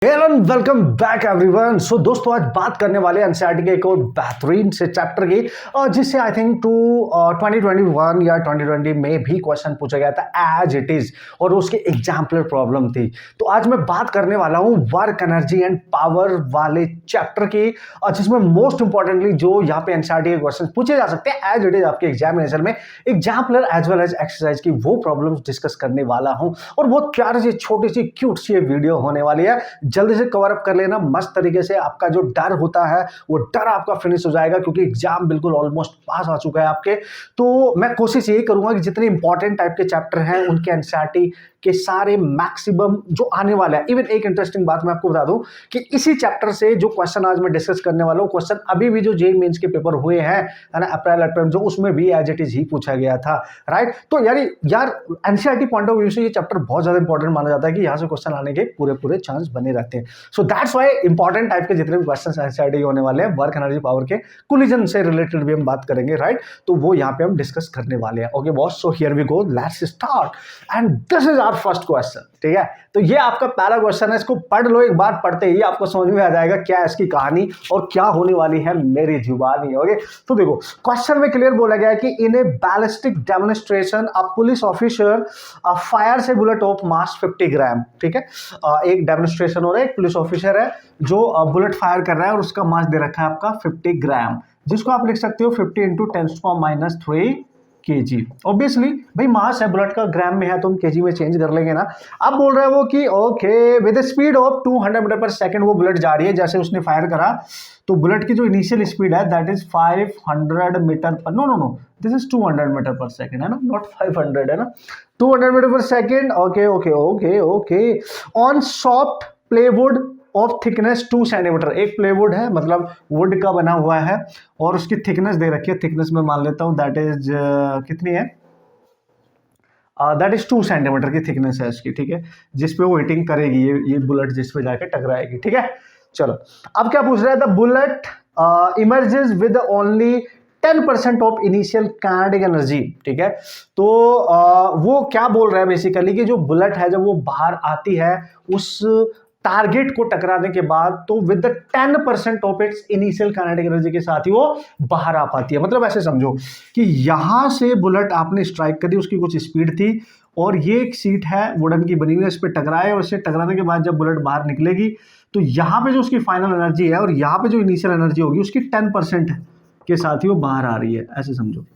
Hello and welcome back everyone. So दोस्तों आज बात करने वाले एनसीईआरटी के एक और बेहतरीन से चैप्टर की जिससे आई थिंक 2021 या 2020 में भी क्वेश्चन पूछा गया था एज इट इज और उसकी एग्जाम्पलर प्रॉब्लम थी। तो आज मैं बात करने वाला हूँ वर्क एनर्जी एंड पावर वाले चैप्टर की जिसमें मोस्ट इंपॉर्टेंटली जो यहाँ पे एनसीईआरटी के क्वेश्चन पूछे जा सकते हैं एज इट इज आपके एग्जामिनेशन में, exemplar as well as exercise की वो प्रॉब्लम डिस्कस करने वाला हूँ। और बहुत प्यारी सी छोटी सी क्यूट सी वीडियो होने वाली है, जल्दी से कवर अप कर लेना मस्त तरीके से। आपका जो डर होता है वो डर आपका फिनिश हो जाएगा क्योंकि एग्जाम बिल्कुल ऑलमोस्ट पास आ चुका है आपके। तो मैं कोशिश यही करूंगा कि जितने इंपॉर्टेंट टाइप के चैप्टर हैं उनके एनसीईआरटी के सारे मैक्सिमम जो आने वाला है। इवन एक इंटरेस्टिंग बात मैं आपको बता दूं कि इसी चैप्टर से जो क्वेश्चन आज मैं डिस्कस करने वाला हूं, क्वेश्चन अभी भी जो जेईई मेंस के पेपर हुए हैं है ना अप्रैल अप्रैल, जो उसमें भी एज इट इज ही पूछा गया था, राइट। तो यार एनसीईआरटी पॉइंट ऑफ व्यू से ये चैप्टर बहुत ज्यादा इंपॉर्टेंट माना जाता है कि यहाँ से क्वेश्चन आने के पूरे पूरे चांस बने रहते हैं। So that's why important type के जितने भी क्वेश्चन एनसीईआरटी होने वाले हैं वर्क एनर्जी पावर के कोलिजन से रिलेटेड भी हम बात करेंगे, राइट। तो वो यहाँ पे हम डिस्कस करने वाले हैं। Okay boss, so here we go, let's start and this is our first question. ठीक है, तो ये आपका पहला क्वेश्चन है, इसको पढ़ लो एक बार, पढ़ते ही आपको समझ में आ जाएगा क्या है इसकी कहानी और क्या होने वाली है मेरी जुबानी। ओके, तो देखो क्वेश्चन में क्लियर बोला गया है कि in a ballistic demonstration a police officer fire से बुलेट ऑफ मास 50 ग्राम। ठीक है, एक डेमोन्स्ट्रेशन हो रहा है, एक पुलिस ऑफिसर है जो बुलेट फायर कर रहा है और उसका मास दे रखा है आपका 50 ग्राम, जिसको आप लिख सकते हो 50 × 10⁻³ kg। ऑब्वियसली भाई मास है बुलेट का, ग्राम में है तो हम केजी में चेंज कर लेंगे ना। अब बोल रहा है वो कि okay with speed of 200 metre per second वो बुलेट जा रही है। जैसे उसने फायर करा तो बुलेट की जो इनिशियल स्पीड है that is 500 metre per, no this is 200 metre per second, है ना, नॉट 500, है ना, 200 metre per second. Okay okay okay okay on soft plywood of thickness 2 centimetre. एक प्लेवुड है मतलब वुड का बना हुआ है और उसकी थिकनेस दे रखी है, थिकनेस में मान लेता हूं दैट इज कितनी है, दैट इज 2 सेंटीमीटर की थिकनेस है इसकी। ठीक है, जिसपे वो हिटिंग करेगी ये बुलेट, जिसपे जाके टकराएगी। ठीक है, चलो अब क्या पूछ रहा है, the bullet emerges with only 10% of initial kinetic energy. ठीक है, तो वो क्या बोल रहा है बेसिकली कि जो बुलेट है जब वो बाहर आती है उस टारगेट को टकराने के बाद तो with the 10% of its initial kinetic energy के साथ ही वो बाहर आ पाती है। मतलब ऐसे समझो कि यहां से बुलेट आपने स्ट्राइक करी, उसकी कुछ स्पीड थी और ये एक सीट है वुडन की बनी हुई है, इस पर टकराए और इससे टकराने के बाद जब बुलेट बाहर निकलेगी तो यहाँ पे जो उसकी फाइनल एनर्जी है और यहाँ पे जो इनिशियल एनर्जी होगी उसकी 10% के साथ ही वो बाहर आ रही है, ऐसे समझो।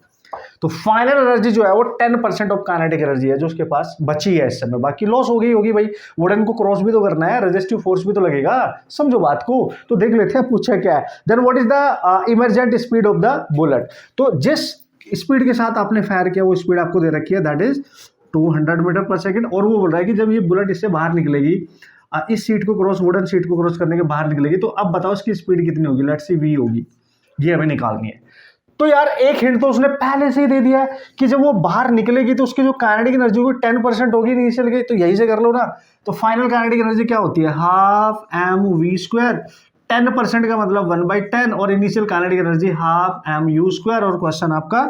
तो फाइनल एनर्जी जो है वो 10% ऑफ काइनेटिक एनर्जी है जो उसके पास बची है इस समय, बाकी लॉस हो गई होगी भाई। वुडन को क्रॉस भी तो करना है, रेजिस्टिव फोर्स भी तो लगेगा, समझो बात को। तो देख लेते हैं पूछा क्या है। Then what is the emergent speed of the bullet. तो जिस स्पीड के साथ आपने फायर किया वो स्पीड आपको दे रखी है दैट इज 200 मीटर पर सेकेंड। और वो बोल रहा है कि जब ये बुलेट इससे बाहर निकलेगी, इस सीट को क्रॉस, वुडन सीट को क्रॉस करने के बाहर निकलेगी, तो अब बताओ इसकी स्पीड कितनी होगी, लेट्स सी v होगी, ये हमें निकालनी है। तो यार एक हिंट तो उसने पहले से ही दे दिया है कि जब वो बाहर निकलेगी तो उसकी जो काइनेटिक एनर्जी होगी 10% होगी इनिशियल की, तो यही से कर लो ना। तो फाइनल काइनेटिक एनर्जी क्या होती है, हाफ mv²। 10% का मतलब 1/10 और initial kinetic energy half mu²। और क्वेश्चन आपका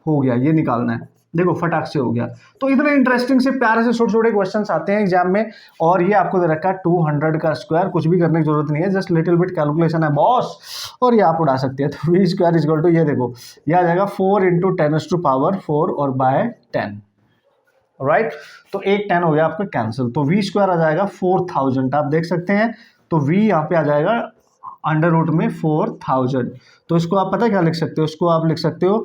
हो गया, ये निकालना है। देखो फटाक से हो गया। तो इतने इंटरेस्टिंग से प्यारे से छोटे छोटे क्वेश्चंस आते हैं एग्जाम में और ये आपको दे रखा है 200 का स्क्वायर, कुछ भी करने की जरूरत नहीं है, जस्ट लिटिल बिट कैलकुलेशन है बॉस और ये आप उड़ा सकते हैं। तो v² = ये देखो ये आ जाएगा 4 × 10⁴ और बाय 10, राइट। तो एक 10 हो गया आपका कैंसिल, तो v² आ जाएगा 4000। आप देख सकते हैं तो v यहाँ पे आ जाएगा √ में 4000। तो इसको आप पता क्या लिख सकते हो, इसको आप लिख सकते हो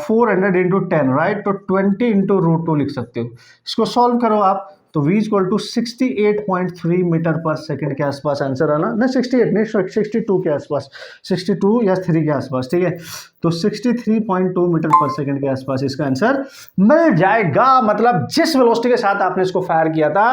400 × 10, राइट। तो 20 × √2 लिख सकते हो। इसको सॉल्व करो आप, तो v = 68.3 मीटर पर सेकंड के आसपास आंसर है ना 68 नहीं 62 के आसपास, 62 या 3 के आसपास। ठीक है, तो 63.2 मीटर पर सेकंड के आसपास इसका आंसर मिल जाएगा। मतलब जिस वेलोसिटी के साथ आपने इसको फायर किया था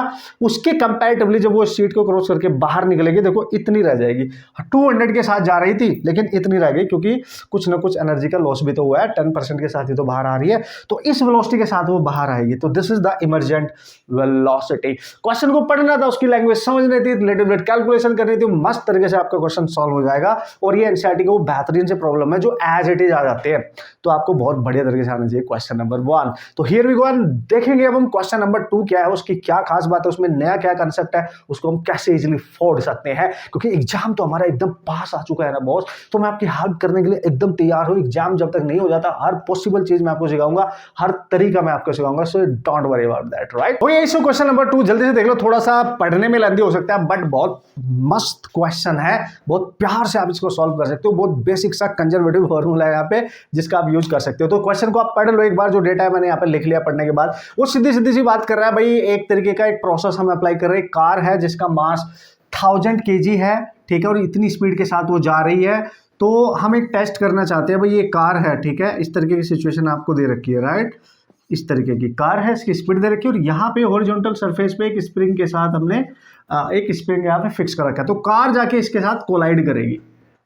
उसके कंपैरेटिवली जब वो सीट को क्रॉस करके बाहर निकलेगी, देखो इतनी रह जाएगी। 200 के साथ जा रही थी लेकिन इतनी रह गई क्योंकि कुछ ना कुछ एनर्जी का लॉस भी तो हुआ है, 10% के साथ ही तो बाहर आ रही है, तो इस वेलोसिटी के साथ वो बाहर आएगी। तो this is the emergent velocity. Velocity. Question को पढ़ना था, उसकी लैंग्वेज समझनी थी, लिटिल बिट कैलकुलेशन करनी थी, मस्त तरीके से आपका क्वेश्चन सॉल्व हो जाएगा। और ये एनसीईआरटी को बेहतरीन से प्रॉब्लम है जो एज इट इज आ जाते हैं, तो आपको बहुत बढ़िया तरीके से आना चाहिए क्वेश्चन नंबर 1। तो हियर वी गो एंड देखेंगे अब हम क्वेश्चन नंबर 2 क्या है, उसकी क्या खास बात है, उसमें नया क्या कंसेप्ट है, उसको हम कैसे इजीली फोड़ सकते हैं, क्योंकि एग्जाम तो हमारा एकदम पास आ चुका है ना बॉस। तो मैं आपकी हग करने के लिए एकदम तैयार हूं। एग्जाम जब तक नहीं हो जाता हर पॉसिबल चीज मैं आपको सिखाऊंगा, हर तरीका मैं आपको सिखाऊंगा, so don't worry about that, right. तो ये क्वेश्चन नंबर 2 जल्दी से देख लो, थोड़ा सा पढ़ने में लेंदी हो सकता है बट बहुत मस्त क्वेश्चन है, बहुत प्यार से आप इसको सॉल्व कर सकते हो। बहुत बेसिक सा कंजर्वेटिव फॉर्मूला है यहाँ पे जिसका आप यूज कर सकते हो। तो क्वेश्चन को आप पढ़ लो एक बार, जो डेटा है मैंने यहाँ पे लिख लिया पढ़ने के बाद। वो सीधी सीधी सी बात कर रहा है भाई, एक तरीके का एक प्रोसेस हम अप्लाई कर रहे हैं। कार है जिसका मास 1000 kg है, ठीक है, और इतनी स्पीड के साथ वो जा रही है। तो हम एक टेस्ट करना चाहते हैं भाई, ये कार है, ठीक है, इस तरीके की सिचुएशन आपको दे रखी है, राइट। इस तरीके की कार है, इसकी स्पीड दे रखी है, और यहाँ पे हॉरिजॉन्टल सरफेस पे एक स्प्रिंग के साथ हमने एक स्प्रिंग यहाँ पे फिक्स कर रखा है। तो कार जाके इसके साथ कोलाइड करेगी,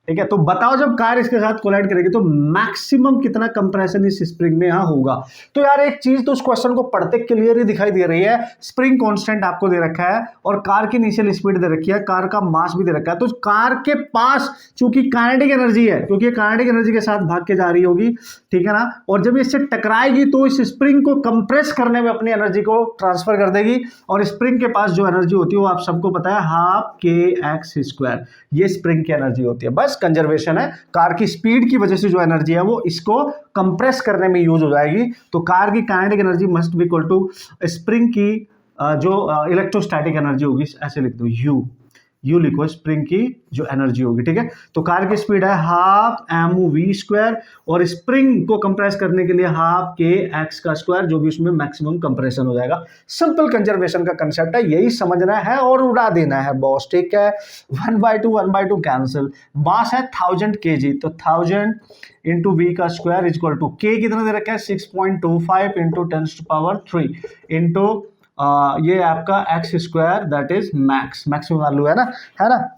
ठीक है। तो बताओ जब कार इसके साथ कोलाइड करेगी तो मैक्सिमम कितना कंप्रेशन इस स्प्रिंग में यहां होगा। तो यार एक चीज तो उस क्वेश्चन को पढ़ते क्लियर ही दिखाई दे रही है, स्प्रिंग कांस्टेंट आपको दे रखा है और कार की इनिशियल स्पीड दे रखी है, कार का मास भी दे रखा है। तो कार के पास चूंकि काइनेटिक एनर्जी है, क्योंकि ये काइनेटिक एनर्जी के साथ भाग के जा रही होगी, ठीक है ना, और जब इससे टकराएगी तो इस स्प्रिंग को कंप्रेस करने में अपनी एनर्जी को ट्रांसफर कर देगी। और स्प्रिंग के पास जो एनर्जी होती है वो आप सबको पता है, हाफ kx², ये स्प्रिंग की एनर्जी होती है। बस कंजर्वेशन है, कार की स्पीड की वजह से जो एनर्जी है वो इसको कंप्रेस करने में यूज हो जाएगी। तो कार की kinetic energy must be equal to spring की जो इलेक्ट्रोस्टैटिक एनर्जी होगी, ऐसे लिख दो यू लिखो, स्प्रिंग की जो एनर्जी होगी, ठीक है। तो कार की स्पीड है हाफ mv², और स्प्रिंग को कंप्रेस करने के लिए हाफ kx², जो भी उसमें मैक्सिमम कंप्रेशन हो जाएगा। सिंपल कंजर्वेशन का कंसेप्ट है, यही समझना है और उड़ा देना है बॉस, ठीक है। 1/2 कैंसिल, मास है 1000 kg, तो 1000 इंटू वी का square is equal to k कितना दे रखा है 6.25 इंटू 10⁻³ इंटू ये आपका x², that is maximum value है ना।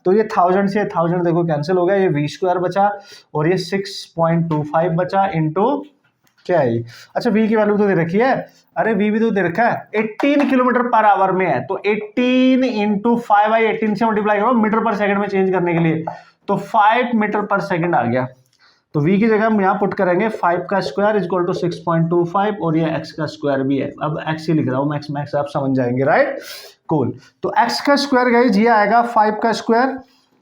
तो ये 1000 से 1000 देखो कैंसिल हो गया, ये v² बचा और ये 6.25 बचा इंटू क्या है, अच्छा v की वैल्यू तो दे रखी है, अरे v भी तो दे रखा है, 18 किलोमीटर पर आवर में है। तो 18 इंटू 5/18 से मल्टीप्लाई करो मीटर पर सेकंड में चेंज करने के लिए, तो 5 मीटर पर सेकंड आ गया। तो v की जगह हम यहाँ पुट करेंगे 5 का स्क्वायर इज इक्वल टू 6.25 और ये x का स्क्वायर भी है। अब x ही लिख रहा हूँ, मैक्स आप समझ जाएंगे, राइट, कूल। तो x का स्क्वायर गाइस ये आएगा 5 का स्क्वायर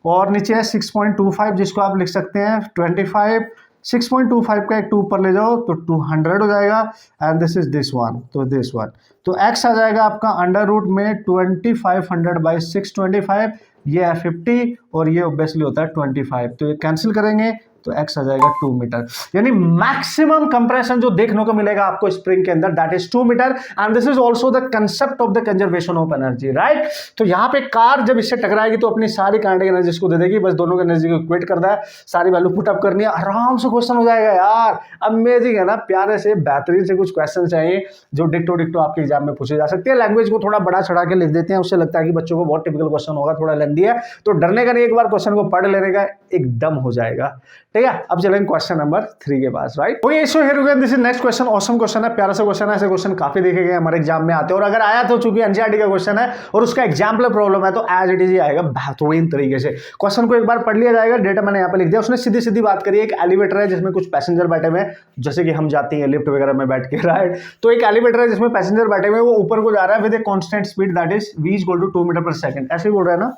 और नीचे है 6.25, जिसको आप लिख सकते हैं 25। 6.25 का एक 2 ऊपर ले जाओ तो 200 हो जाएगा, and this is this one, तो दिस वन। तो x आ जाएगा आपका अंडर रूट में 2500/625, ये है 50 और ये ऑब्वियसली होता है 25। तो ये कैंसिल करेंगे तो x आ जाएगा 2 मीटर। यानी मैक्सिमम कंप्रेशन जो देखने को मिलेगा आपको स्प्रिंग के अंदर, that is 2 metre, and this is also the concept of the conservation of energy, right. तो यहाँ पे कार जब इससे टकराएगी तो अपनी सारी काइनेटिक एनर्जी इसको दे देगी, बस दोनों की एनर्जी को इक्वेट करना है, सारी वैल्यू पुट अप करनी है, आराम से क्वेश्चन हो जाएगा यार। अमेजिंग है ना, प्यारे से बेहतरीन से कुछ क्वेश्चन चाहिए जो डिक्टो आपके एग्जाम में पूछे जा सकते हैं। लैंग्वेज को थोड़ा बड़ा चढ़ा के लिख देते हैं, उससे लगता है कि बच्चों को बहुत टिपिकल क्वेश्चन होगा, थोड़ा लेंदी है, तो डरने का नहीं, एक बार क्वेश्चन को पढ़ लेने का एकदम हो जाएगा, ठीक है। अब चलेंगे क्वेश्चन नंबर 3 के पास, right. Okay so here we go, this is next question. Awesome question है, प्यारा सा क्वेश्चन है, ऐसे क्वेश्चन काफी देखे गए हमारे एग्जाम में आते हैं, और अगर आया तो चूंकि एनसीईआरटी का क्वेश्चन है और उसका एग्जाम्पल प्रॉब्लम है तो एज इट इज ही आएगा बेहतरीन तरीके से। क्वेश्चन को एक बार पढ़ लिया जाएगा, डेटा मैंने यहाँ पे लिख दिया। उसने सीधी सीधी बात करी, एक एलिवेटर है जिसमें कुछ पैसेंजर बैठे हुए हैं, जैसे कि हम जाते हैं लिफ्ट वगैरह में बैठ के, राइट। तो एक एलिवेटर है जिसमें पैसेंजर बैठे हुए हैं, वो ऊपर को जा रहा है with a constant speed that is v is equal to 2 metre per second, ऐसे ही बोल रहा है ना।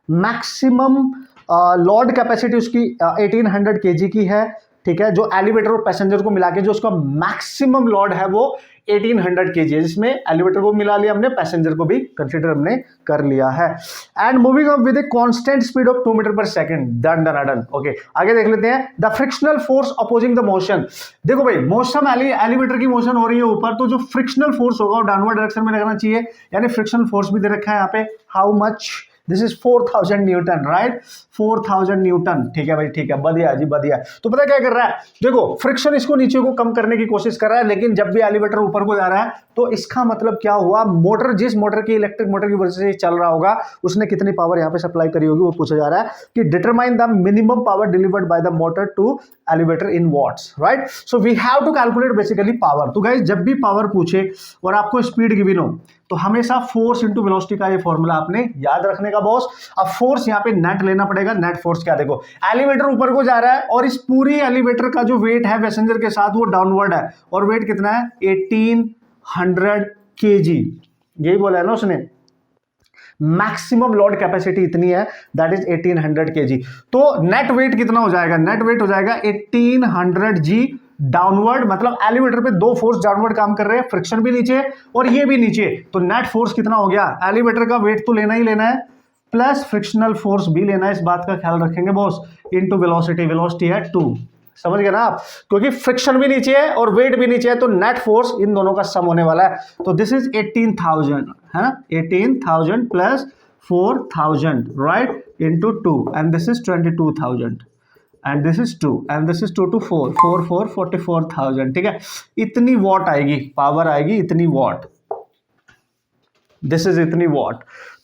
मैक्सिमम लोड कैपेसिटी उसकी 1800 kg की है, ठीक है। जो एलिवेटर और पैसेंजर को मिला के जो उसका मैक्सिमम लोड है वो 1800 kg है, जिसमें एलिवेटर को मिला लिया हमने, पैसेंजर को भी कंसीडर हमने कर लिया है। And moving up with a constant speed of 2 metre per second, done. Okay, आगे देख लेते हैं। The frictional force opposing the motion. देखो भाई, मोशन एलिवेटर की मोशन हो रही है ऊपर, तो जो फ्रिक्शनल फोर्स होगा वो डाउनवर्ड डायरेक्शन में लगना चाहिए, यानी फ्रिक्शनल फोर्स भी दे रखा है यहाँ पे, how much, this is 4000 Newton, right, 4000 Newton, ठीक है भाई, ठीक है, बढ़िया जी बढ़िया। तो पता क्या कर रहा है, देखो फ्रिक्शन इसको नीचे को कम करने की कोशिश कर रहा है, लेकिन जब भी एलिवेटर ऊपर को जा रहा है तो इसका मतलब क्या हुआ, मोटर, जिस मोटर की इलेक्ट्रिक मोटर की वजह से चल रहा होगा, उसने कितनी पावर यहाँ पे सप्लाई करी होगी, वो पूछा जा रहा है कि determine the minimum power delivered by the motor to elevator in watts, right. So we have to calculate basically power. तो गाइस जब भी पावर पूछे और आपको स्पीड गिवन हो तो हमेशा फोर्स इंटू वेलोसिटी का ये फॉर्मूला आपने याद रखने का बॉस। अब फोर्स यहाँ पे नेट लेना पड़ेगा। नेट फोर्स क्या, देखो एलिवेटर ऊपर को जा रहा है और इस पूरी एलिवेटर का जो वेट है पैसेंजर के साथ वो डाउनवर्ड है, और वेट कितना है 1800 kg, यही बोला है ना उसने। मैक्सिमम लोड कैपेसिटी इतनी है, दैट इज 1800 kg। तो नेट वेट कितना हो जाएगा, नेट वेट हो जाएगा 1800 g डाउनवर्ड, मतलब एलिवेटर पे दो फोर्स डाउनवर्ड काम कर रहे हैं, फ्रिक्शन भी नीचे और ये भी नीचे, तो नेट फोर्स कितना हो गया, एलिवेटर का वेट तो लेना ही लेना है प्लस फ्रिक्शनल फोर्स भी लेना है, इस बात का ख्याल रखेंगे बॉस, इनटू वेलोसिटी, वेलोसिटी है 2, समझ गए ना आप, क्योंकि फ्रिक्शन भी नीचे है और वेट भी नीचे है, तो नेट फोर्स इन दोनों का सम होने वाला है। तो दिस इज 18,000 है ना, 18,000 plus 4,000 right into 2 and this is 22,000 and this is 2 and this is 2 to 4 4 4 44,000, ठीक है। इतनी वॉट आएगी, पावर आएगी इतनी वॉट, दिस इज इतनी वॉट।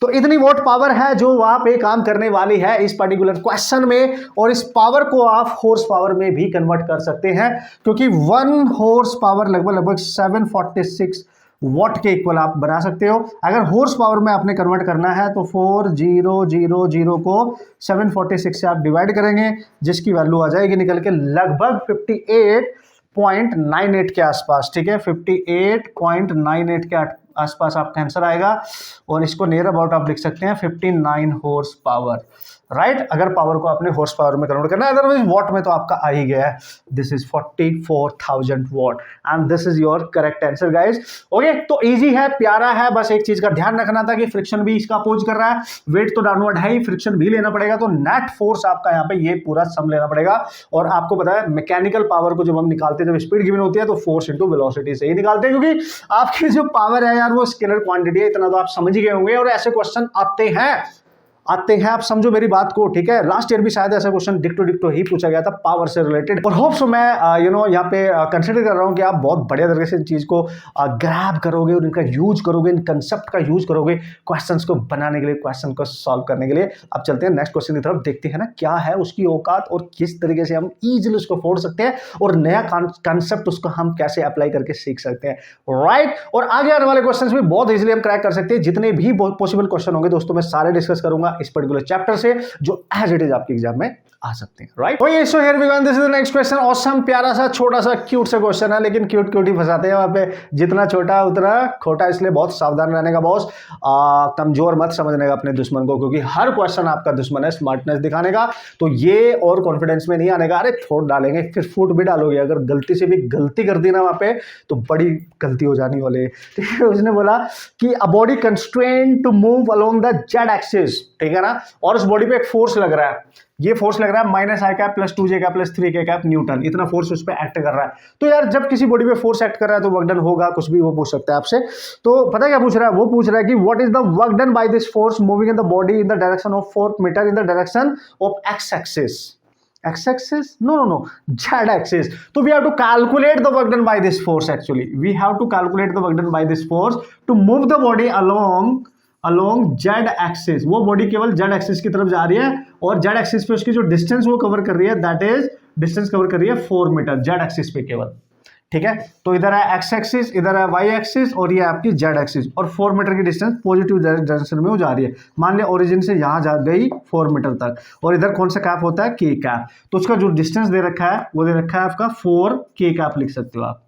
तो इतनी वॉट पावर है जो वहां पे काम करने वाली है इस पर्टिकुलर क्वेश्चन में, और इस पावर को आप हॉर्स पावर में भी कन्वर्ट कर सकते हैं, क्योंकि 1 हॉर्स पावर लगभग 746 वॉट के इक्वल आप बना सकते हो। अगर हॉर्स पावर में आपने कन्वर्ट करना है तो 4000 को 746 से आप डिवाइड करेंगे, जिसकी वैल्यू आ जाएगी निकल के लगभग 58.98 के आसपास, ठीक है, 58.98 के आसपास आपका आंसर आएगा, और इसको नियर अबाउट आप लिख सकते हैं 59 हॉर्स पावर, राइट। अगर पावर को आपने हॉर्स पावर में कन्वर्ट करना है, अदरवाइज वॉट में तो आपका आ ही गया है, this is 44,000 what and this is your correct answer guys. Okay, तो इजी है, प्यारा है, बस एक चीज का ध्यान रखना था कि फ्रिक्शन भी इसका अपोज कर रहा है, वेट तो डाउनवर्ड है ही, फ्रिक्शन भी लेना पड़ेगा, तो नेट फोर्स आपका यहाँ पे ये पूरा सम लेना पड़ेगा। और आपको पता है मैकेनिकल पावर को जब हम निकालते हैं, जब स्पीड गिवन होती है तो फोर्स इंटू वेलोसिटी से ही निकालते हैं, क्योंकि आपकी जो पावर है यार वो स्केलर क्वांटिटी है, इतना तो आप समझ ही गए होंगे, और ऐसे क्वेश्चन आते हैं, आप समझो मेरी बात को, ठीक है। लास्ट ईयर भी शायद ऐसा क्वेश्चन डिक्टो ही पूछा गया था पावर से रिलेटेड, और होप सो मैं यहाँ पे कंसिडर कर रहा हूँ कि आप बहुत बढ़िया तरीके से इन चीज को ग्रैब करोगे और इनका यूज करोगे, इन कंसेप्ट का यूज करोगे क्वेश्चंस को बनाने के लिए, क्वेश्चन को सॉल्व करने के लिए। अब चलते हैं नेक्स्ट क्वेश्चन की तरफ, देखते हैं ना क्या है उसकी औकात और किस तरीके से हम इजिली उसको फोड़ सकते हैं, और नया कंसेप्ट उसको हम कैसे अप्लाई करके सीख सकते हैं, राइट। और आगे आने वाले क्वेश्चन भी बहुत इजिली हम क्रैक कर सकते हैं, जितने भी पॉसिबल क्वेश्चन होंगे दोस्तों मैं सारे डिस्कस करूंगा इस पर्टिकुलर चैप्टर से, जो एज इट इज आपके एग्जाम में आ सकते हैं, right. Okay, so here we go, this is the next question. Awesome, प्यारा सा छोटा सा क्यूट सा क्वेश्चन है, लेकिन क्यूट ही फंसाते हैं वहां पे, जितना छोटा उतना खोटा, इसलिए बहुत सावधान रहने का बॉस। कमजोर मत समझने का अपने दुश्मन को, क्योंकि हर क्वेश्चन आपका दुश्मन है स्मार्टनेस दिखाने का, तो ये और कॉन्फिडेंस में नहीं आने का, अरे फोड़ डालेंगे, फिर फूट भी डालोगे, अगर गलती से भी गलती कर दी ना वहां पे तो बड़ी गलती हो जानी वाली है, ठीक है। उसने बोला कि a body constraint to move along the z axis, ठीक है ना, और उस बॉडी पे एक फोर्स लग रहा है, ये फोर्स लग रहा है -i cap plus 2j cap plus 3k cap Newton, इतना फोर्स उस पर एक्ट कर रहा है। तो यार जब किसी बॉडी पे फोर्स एक्ट कर रहा है तो वर्क डन होगा, कुछ भी वो पूछ सकता है आपसे। तो पता है क्या पूछ रहा है, वो पूछ रहा है कि what is the work done by this force moving in the body in the direction of 4 metre in the direction of x axis, x axis no z axis. So we have to calculate the work done by this force, actually we have to calculate the work done by this force to move the body along z axis. वो body केवल z axis की तरफ जा रही है, और z axis पे उसकी जो डिस्टेंस वो कवर कर रही है, दैट इज डिस्टेंस कवर कर रही है 4 मीटर z axis पे केवल, ठीक है। तो इधर है x एक्सिस, इधर है y एक्सिस, और ये आपकी z एक्सिस, और 4 मीटर की डिस्टेंस पॉजिटिव डायरेक्शन में वो जा रही है। मान लिया ओरिजिन से यहाँ जा गई 4 मीटर तक, और इधर कौन सा कैप होता है, k कैप, तो उसका जो डिस्टेंस दे रखा है वो दे रखा है आपका 4k कैप, लिख सकते हो आप।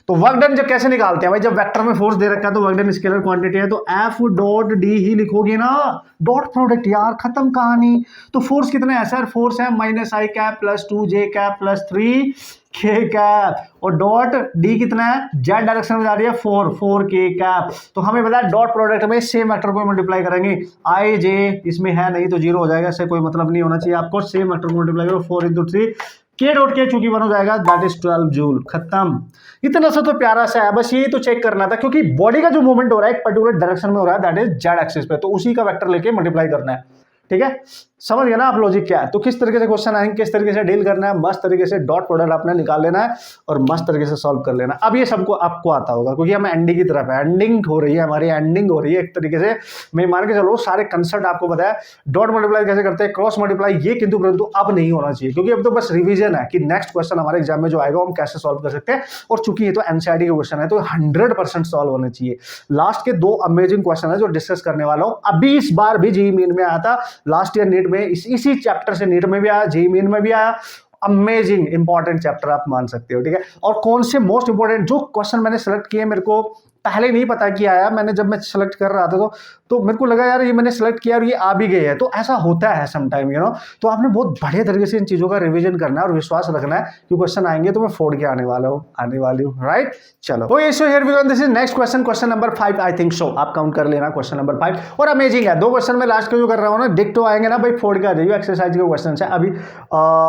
तो वर्क डन जब कैसे निकालते हैं भाई, जब वेक्टर में फोर्स दे रखा है तो वर्क डन स्केलर क्वांटिटी है, तो F डॉट डी ही लिखोगे ना, डॉट प्रोडक्ट यार, खत्म कहानी। तो फोर्स कितना है सर, फोर्स है -i cap plus 2j cap plus 3k cap, और डॉट डी कितना है, जेड डायरेक्शन में जा रही है 4k कैप। तो हमें पता है डॉट प्रोडक्ट में सेम वेक्टर को मल्टीप्लाई करेंगे, i j इसमें है नहीं तो 0 हो जाएगा, इससे कोई मतलब नहीं होना चाहिए आपको, सेम वेक्टर को मल्टीप्लाई करो 4 × 3 k डॉट के चूंकि 1 हो जाएगा, दैट इज 12 जूल, खत्म। इतना सा तो प्यारा सा है, बस यही तो चेक करना था, क्योंकि बॉडी का जो मूवमेंट हो रहा है एक पर्टिकुलर डायरेक्शन में हो रहा है, दैट इज जेड एक्सिस पे, तो उसी का वेक्टर लेके मल्टीप्लाई करना है, ठीक है, समझ गए ना आप लॉजिक क्या है। तो किस तरीके से क्वेश्चन आएंगे, किस तरीके से डील करना है, मस्त तरीके से डॉट प्रोडक्ट आपने निकाल लेना है और मस्त तरीके से सॉल्व कर लेना। अब ये सबको आपको आता होगा क्योंकि हम एंडिंग की तरफ है, एंडिंग हो रही है हमारी, एंडिंग हो रही है एक तरीके से। मैं मान के चलो सारे कंसेप्ट आपको पता है, डॉट मल्टीप्लाई कैसे करते हैं, क्रॉस मल्टीप्लाई, ये किंतु परंतु अब नहीं होना चाहिए क्योंकि अब तो बस रिवीजन है कि नेक्स्ट क्वेश्चन हमारे एग्जाम में जो आएगा हम कैसे सॉल्व कर सकते हैं। और चूंकि ये तो एनसीईआरटी के क्वेश्चन है तो 100% सॉल्व होने चाहिए। लास्ट के 2 अमेजिंग क्वेश्चन है जो डिस्कस करने वाला हूं। अभी इस बार भी जेईई मेन में आया था, लास्ट ईयर नीट में, इसी चैप्टर से नीट में भी आया, जेईई मेन में भी आया। अमेजिंग इंपॉर्टेंट चैप्टर आप मान सकते हो, ठीक है। और कौन से मोस्ट इंपॉर्टेंट जो क्वेश्चन मैंने सेलेक्ट किए, मेरे को पहले नहीं पता कि आया, मैंने जब मैं सेलेक्ट कर रहा था तो मेरे को लगा यार ये मैंने सेलेक्ट किया और ये आ भी गए हैं। तो ऐसा होता है समटाइम, यू नो। तो आपने बहुत बढ़िया तरीके से इन चीजों का रिवीजन करना है और विश्वास रखना है कि क्वेश्चन आएंगे तो मैं फोड़ के आने वाली हूँ, राइट। चलो तो so here we go, this is next question, question number 5 I think so, आप काउंट कर लेना क्वेश्चन नंबर 5। और अमेजिंग है, 2 क्वेश्चन में लास्ट के जो कर रहा हूँ ना, डिक्टो आएंगे ना भाई, फोड़ के आ जाइए। एक्सरसाइज के क्वेश्चन है अभी,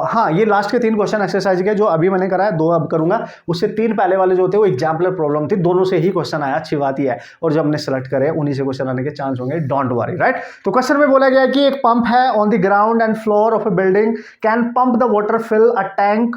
हाँ ये लास्ट के 3 क्वेश्चन एक्सरसाइज के जो अभी मैंने करा है, 2 अब करूंगा। उससे 3 पहले वाले जो थे वो एग्जाम्पलर प्रॉब्लम थी, दोनों से ही क्वेश्चन आया, अच्छी बात ही है। और जो हमने सेलेक्ट करे उन्हीं से क्वेश्चन आने के चांस होंगे, डोंट वरी, राइट। तो क्वेश्चन में बोला गया कि एक पंप है on the ground and floor of a building, can pump the water fill a tank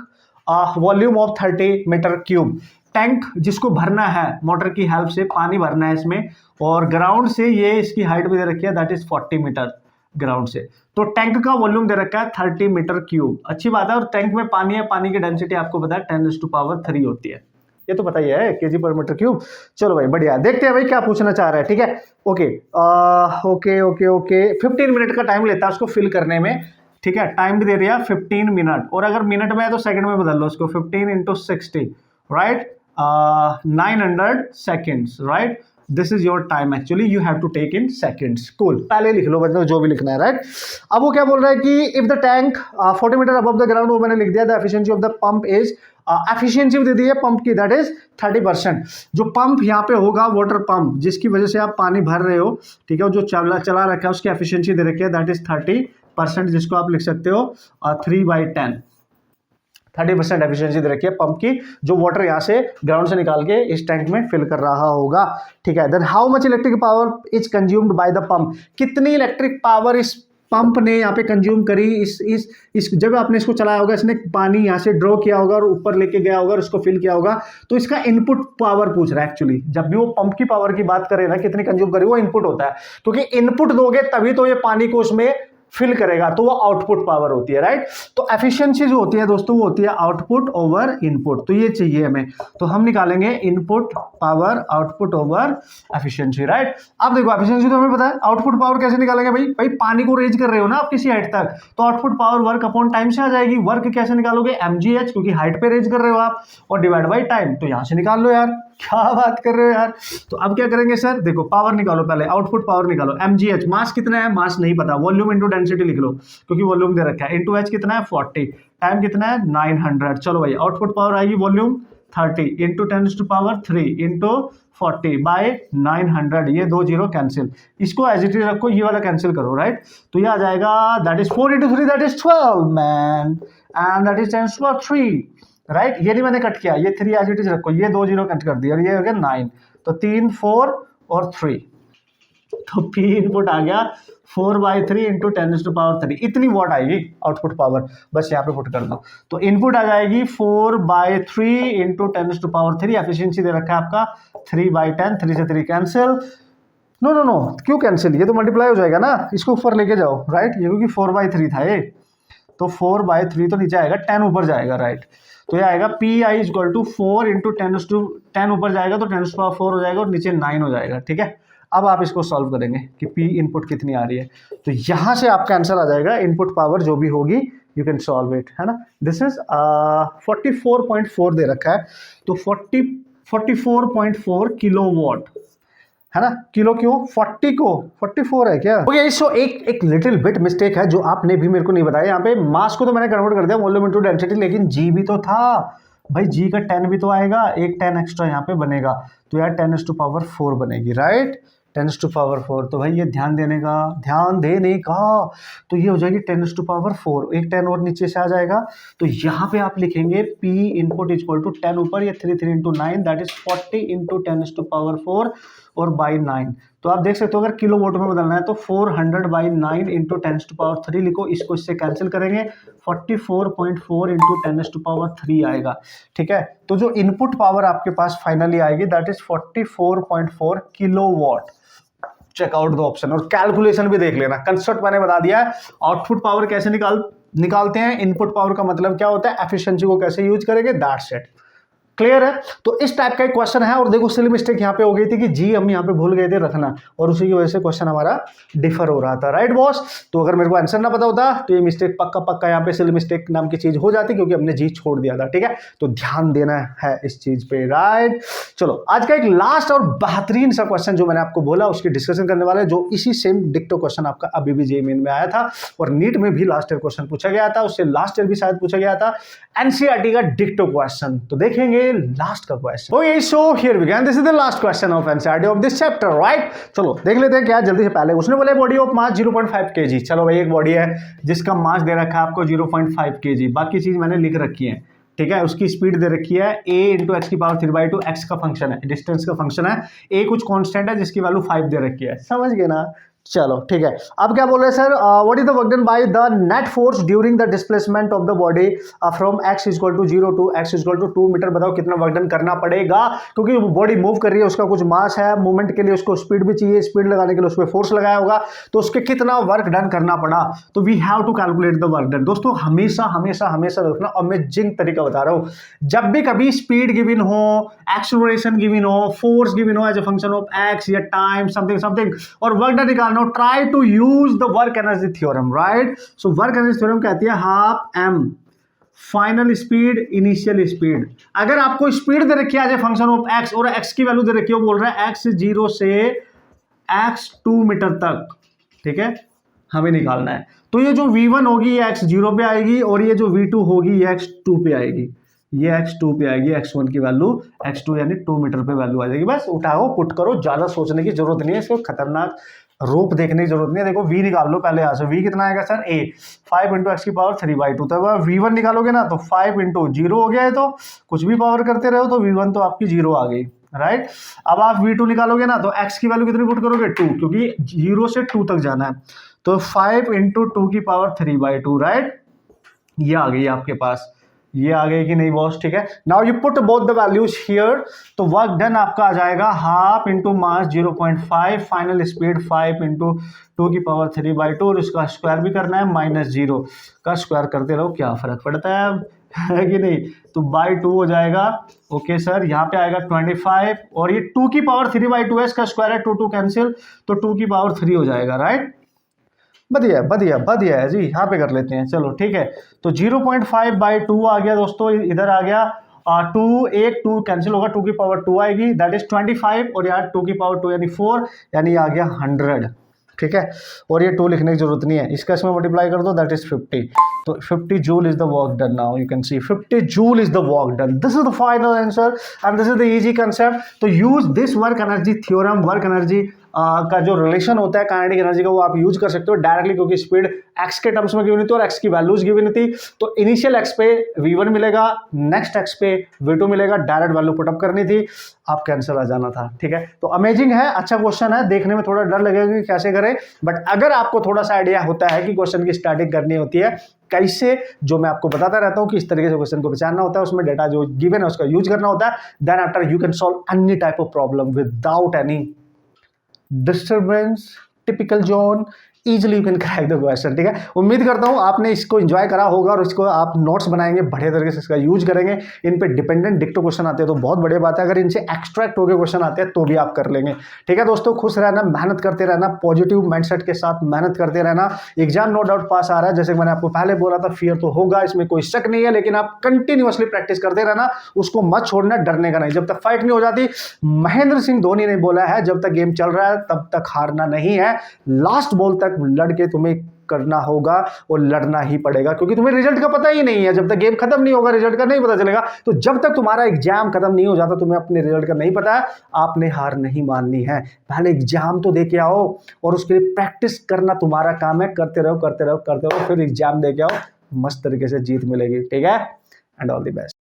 volume of 30 metre cube. Tank जिसको भरना है मोटर की हेल्प से, पानी भरना है इसमें, और ग्राउंड से ये इसकी हाइट भी दे रखी है, दैट इज 40 मीटर ग्राउंड से। तो टैंक का वॉल्यूम दे रखा है 30 मीटर क्यूब, अच्छी बात है। और टैंक में पानी है, पानी की डेंसिटी आपको पता है 10⁻³ होती है, ये तो पता ही है, केजी पर मीटर क्यूब। चलो भाई बढ़िया, देखते हैं भाई क्या पूछना चाह रहा है, ठीक है। ओके ओके 15 मिनट का टाइम लेता है उसको फिल करने में, ठीक है। टाइम भी दे दिया 15 मिनट, और अगर मिनट में है तो सेकंड में बदल लो उसको, 15 × 60, right, 900 seconds, right. This is your time, actually you have to take in seconds. Cool, पहले लिख लो बच्चों जो भी लिखना है, राइट। अब वो क्या बोल रहा है कि if the tank 40 metre above the ground, वो मैंने लिख दिया, the efficiency of the pump is, efficiency दे दी है पंप की, दैट इज 30%। जो पंप यहाँ पे होगा, वाटर पंप जिसकी वजह से आप पानी भर रहे हो, ठीक है, जो चला रखा है उसकी एफिशिएंसी दे रखी है, दैट इज 30%, जिसको आप लिख सकते हो 3/10। 30% एफिशिएंसी दे रखी है पंप की, जो वाटर यहाँ से ग्राउंड से निकाल के इस टैंक में फिल कर रहा होगा, ठीक है। Then how much electric power is consumed by the pump, कितनी इलेक्ट्रिक पावर इस पंप ने यहाँ पे कंज्यूम करी, इस जब आपने इसको चलाया होगा, इसने पानी यहाँ से ड्रॉ किया होगा और ऊपर लेके गया होगा और इसको फिल किया होगा, तो इसका इनपुट पावर पूछ रहा है। एक्चुअली जब भी वो पंप की पावर की बात करें ना, कितनी कंज्यूम करी, वो इनपुट होता है, क्योंकि इनपुट दोगे तभी तो ये पानी को उसमें फिल करेगा, तो वो आउटपुट पावर होती है, राइट। तो एफिशिएंसी जो होती है दोस्तों, वो होती है आउटपुट ओवर इनपुट, तो ये चाहिए हमें, तो हम निकालेंगे input power output over efficiency, right. अब देखो एफिशिएंसी तो हमें पता है, आउटपुट पावर कैसे निकालेंगे भाई पानी को रेज कर रहे हो ना आप किसी हाइट तक, तो output power work upon time से आ जाएगी। वर्क कैसे निकालोगे, mgh, क्योंकि हाइट पे रेज कर रहे हो आप, और डिवाइड बाई टाइम, तो यहां से निकाल लो यार, क्या बात कर रहे हो यार। तो अब क्या करेंगे सर, देखो पावर निकालो, पहले आउटपुट पावर निकालो, mgh, मास कितना है, मास नहीं पता, वॉल्यूम इंटू डेंसिटी लिख लो क्योंकि वॉल्यूम दे रखा है, इंटू h कितना है 40, टाइम कितना है 900। चलो भाई आउटपुट पावर आएगी वॉल्यूम 30 इंटू 10⁻³ इंटू 40 बाय 900, ये 2 0 कैंसिल, इसको एज इट इज रखो, ये वाला कैंसिल करो, राइट। तो ये आ जाएगा, that is 4 × 3, that is 12 man, and that is 10⁻³ right. ये नहीं मैंने कट किया, ये 3 एज इट इज रखो, ये 2 0 कट कर दिया, और ये हो गया 9, तो 3 4 और 3, तो P इनपुट आ गया 4/3 इंटू 10⁻³ इतनी वॉट आएगी आउटपुट पावर, बस यहाँ पे पुट कर दो। तो इनपुट आ जाएगी 4/3 इंटू 10⁻³, एफिशिएंसी दे रखा है आपका 3/10, 3 से 3 कैंसिल, नो क्यों कैंसिल, ये तो मल्टीप्लाई हो जाएगा ना, इसको ऊपर लेके जाओ, राइट। ये क्योंकि 4/3 था ये, तो 4/3 तो नीचे आएगा, 10 ऊपर जाएगा, राइट। तो ये आएगा PI = 4 इंटू 10 ऊपर जाएगा तो 10⁻⁴ हो जाएगा और नीचे 9 हो जाएगा, ठीक है। अब आप इसको सॉल्व करेंगे कि P इनपुट कितनी आ रही है, तो यहां से आपका आंसर आ जाएगा, इनपुट पावर जो भी होगी यू कैन सॉल्व इट, है ना। दिस इज 44.4 दे रखा है, तो 44.4 किलोवाट, है ना। किलो क्यों, 40 को 44 है क्या, ओके। सो एक लिटिल बिट मिस्टेक है जो आपने भी मेरे को नहीं बताया, यहाँ पे मास को तो मैंने कन्वर्ट कर दिया वॉल्यूम इनटू डेंसिटी, लेकिन जी भी तो था भाई, जी का 10 भी तो आएगा, एक 10 एक्स्ट्रा यहाँ पे बनेगा, तो यार 10⁻⁴ बनेगी, राइट, 10⁻⁴। तो भाई ये ध्यान देने का, तो ये हो जाएगी 10⁻⁴, एक 10 और नीचे से आ जाएगा, तो यहाँ पे आप लिखेंगे P इनपुट = 10 ऊपर, ये 3 3 × 9, दैट इज 40 इंटू 10⁻⁴, और बाई 9। तो आप देख सकते हो अगर किलो वोट में बदलना है तो 400/9 इंटू 10⁻³ लिखो, इसको इससे कैंसिल करेंगे 44.4 इंटू 10⁻³ आएगा। ठीक है, तो जो इनपुट पावर आपके पास फाइनली आएगी that is 44.4 kilowatt. Checkout the option और कैलकुलेशन भी देख लेना, कंसेप्ट मैंने बता दिया है। आउटपुट पावर कैसे निकालते हैं, इनपुट पावर का मतलब क्या होता है, एफिशिएंसी को कैसे यूज करेंगे, दैट्स इट। क्लियर है। तो इस टाइप का एक क्वेश्चन है और देखो सिली मिस्टेक यहाँ पे हो गई थी कि जी हम यहाँ पे भूल गए थे रखना और उसी की वजह से क्वेश्चन हमारा डिफर हो रहा था, राइट बॉस। तो अगर मेरे को आंसर ना पता होता तो ये मिस्टेक पक्का यहाँ पे सिली मिस्टेक नाम की चीज हो जाती क्योंकि हमने जी छोड़ दिया था। ठीक है, तो ध्यान देना है इस चीज पे, राइट। चलो आज का एक लास्ट और बेहतरीन सा क्वेश्चन जो मैंने आपको बोला उसकी डिस्कशन करने वाले, जो इसी सेम डिक्टो क्वेश्चन आपका अभी भी जेईई मेन में आया था और नीट में भी लास्ट ईयर क्वेश्चन पूछा गया था, उससे लास्ट ईयर भी शायद पूछा गया था एनसीईआरटी का डिक्टो क्वेश्चन। तो देखेंगे लास्ट का question. Okay, so here we go. This is the last question of NCERT of this chapter, right? चलो देख लेते हैं क्या जल्दी से। पहले उसने बोला बॉडी ऑफ मास 0.5 kg। चलो भाई एक बॉडी है जिसका मास दे रखा है आपको 0.5 kg, बाकी चीज मैंने लिख रखी है। ठीक है, उसकी स्पीड दे रखी है a इंटू एक्स की पावर 3/2, एक्स का फंक्शन है, डिस्टेंस का फंक्शन है, a कुछ कांस्टेंट है जिसकी वैल्यू 5 दे रखी है, समझ गए ना। चलो ठीक है, अब क्या बोल रहे हैं sir, what is the work done by the net force during the displacement of the body from x equal to 0 to x equal to 2 metre. बताओ कितना वर्क डन करना पड़ेगा, क्योंकि बॉडी मूव कर रही है, उसका कुछ मास है, मूवमेंट के लिए उसको स्पीड भी चाहिए, स्पीड लगाने के लिए उस पर फोर्स लगाया होगा, तो उसके कितना वर्क डन करना पड़ा। तो we have to calculate the work done. दोस्तों हमेशा हमेशा हमेशा देखना, अमेजिंग तरीका बता रहा हूं, जब भी कभी स्पीड गिवन हो, एक्सेलरेशन गिवन हो, फोर्स गिवन हो as a function of x या टाइम समथिंग और वर्क डन निकालना, try to use the work energy theorem, right? So work energy theorem कहती है half m final speed initial speed. अगर आपको speed दे रखी है as a function of x और x की वैल्यू दे रखी है, बोल रहा है x 0 से x 2 मीटर तक, ठीक है, हमें निकालना है। तो ये जो v1 होगी ये x 0 पे आएगी और ये जो v2 होगी ये x 2 पे आएगी, ये x2 पे आएगी, x1 की वैल्यू x2 यानी 2 मीटर पे वैल्यू आ जाएगी। बस उठाओ पुट करो, ज्यादा सोचने की जरूरत नहीं है, इसको खतरनाक रूप देखने की जरूरत नहीं है। देखो v निकाल लो पहले, यहाँ से v कितना आएगा सर, a 5 इंटू एक्स की पावर 3/2। तो v1 निकालोगे ना तो 5 इंटू 0 हो गया है, तो कुछ भी पावर करते रहो तो v1 तो आपकी 0 आ गई, राइट। अब आप v2 निकालोगे ना तो x की वैल्यू कितनी पुट करोगे 2, क्योंकि 0 से 2 तक जाना है, तो 5 इंटू 2 की पावर 3/2, राइट। ये आ गई आपके पास, ये आ गई कि नहीं बॉस, ठीक है। Now you put both the values here, तो वर्क डन आपका आ जाएगा half into mass 0.5, final speed 5 into 2 की पावर 3/2 और इसका स्क्वायर भी करना है, -0 का स्क्वायर करते रहो, क्या फर्क पड़ता है कि नहीं। तो बाई 2 हो जाएगा, ओके सर। यहाँ पे आएगा 25 और ये 2 की पावर 3/2 है, इसका स्क्वायर है 2 कैंसिल, तो 2 की पावर 3 हो जाएगा, राइट। बढ़िया बढ़िया बढ़िया है जी, यहाँ पे कर लेते हैं, चलो ठीक है। तो 0.5/2 आ गया दोस्तों, इधर आ गया 2, एक 2 कैंसिल होगा, 2 की पावर 2 आएगी, दैट इज 25 और यार 2 की पावर 2 यानी 4, यानी आ गया 100, ठीक है। और ये 2 लिखने की जरूरत नहीं है, इसका इसमें मल्टीप्लाई कर दो, दैट इज 50। तो 50 joule is the work done. Now you can see 50 joule is the work done. This is the final answer and this is the easy concept. तो use this work energy theorem, work energy का जो relation होता है kinetic energy का, वो आप use कर सकते हो डायरेक्टली, क्योंकि स्पीड एक्स के टर्म्स में गिवन थी और एक्स की वैल्यूज गिवन थी। तो इनिशियल एक्स पे v1 मिलेगा, नेक्स्ट एक्स पे v2 मिलेगा, डायरेक्ट वैल्यू पुटअप करनी थी, आपका आंसर आ जाना था, ठीक है। तो अमेजिंग है, अच्छा क्वेश्चन है, देखने में थोड़ा डर लगेगा कि कैसे करें, बट अगर आपको थोड़ा सा आइडिया होता है कि क्वेश्चन की स्टार्टिंग करनी होती है कैसे, जो मैं आपको बताता रहता हूँ कि इस तरीके से क्वेश्चन को पहचानना होता है, उसमें डेटा जो गिवन है उसका यूज करना होता है, then after you can solve any type of problem without any disturbance, typical zone, easily you can crack the question, ठीक है। उम्मीद करता हूँ आपने इसको एंजॉय करा होगा और इसको आप नोट्स बनाएंगे, बढ़िया तरीके से इसका यूज करेंगे। इन पे डिपेंडेंट डिक्टो क्वेश्चन आते हैं तो बहुत बढ़िया बात है, अगर इनसे एक्सट्रैक्ट होकर क्वेश्चन आते हैं तो भी आप कर लेंगे, ठीक है दोस्तों। खुश रहना, मेहनत करते रहना, पॉजिटिव माइंडसेट के साथ मेहनत करते रहना। एग्जाम नो डाउट पास आ रहा है, जैसे मैंने आपको पहले बोला था, फियर तो होगा, इसमें कोई शक नहीं है, लेकिन आप कंटिन्यूअसली प्रैक्टिस करते रहना, उसको मत छोड़ना, डरने का नहीं। जब तक फाइट नहीं हो जाती, महेंद्र सिंह धोनी ने बोला है, जब तक गेम चल रहा है तब तक हारना नहीं है, लास्ट बॉल तक लड़के तुम्हें करना होगा और लड़ना ही पड़ेगा, क्योंकि तुम्हें रिजल्ट का पता ही नहीं है। जब तक गेम खत्म नहीं होगा रिजल्ट का नहीं पता चलेगा। तो जब तक तुम्हारा एग्जाम खत्म नहीं हो जाता, तुम्हें अपने रिजल्ट का नहीं पता है, आपने हार नहीं माननी है। पहले एग्जाम तो दे के आओ और उसके लिए प्रैक्टिस करना तुम्हारा काम है, करते रहो करते रहो करते रहो, फिर एग्जाम दे के आओ, मस्त तरीके से जीत मिलेगी, ठीक है। And all the best.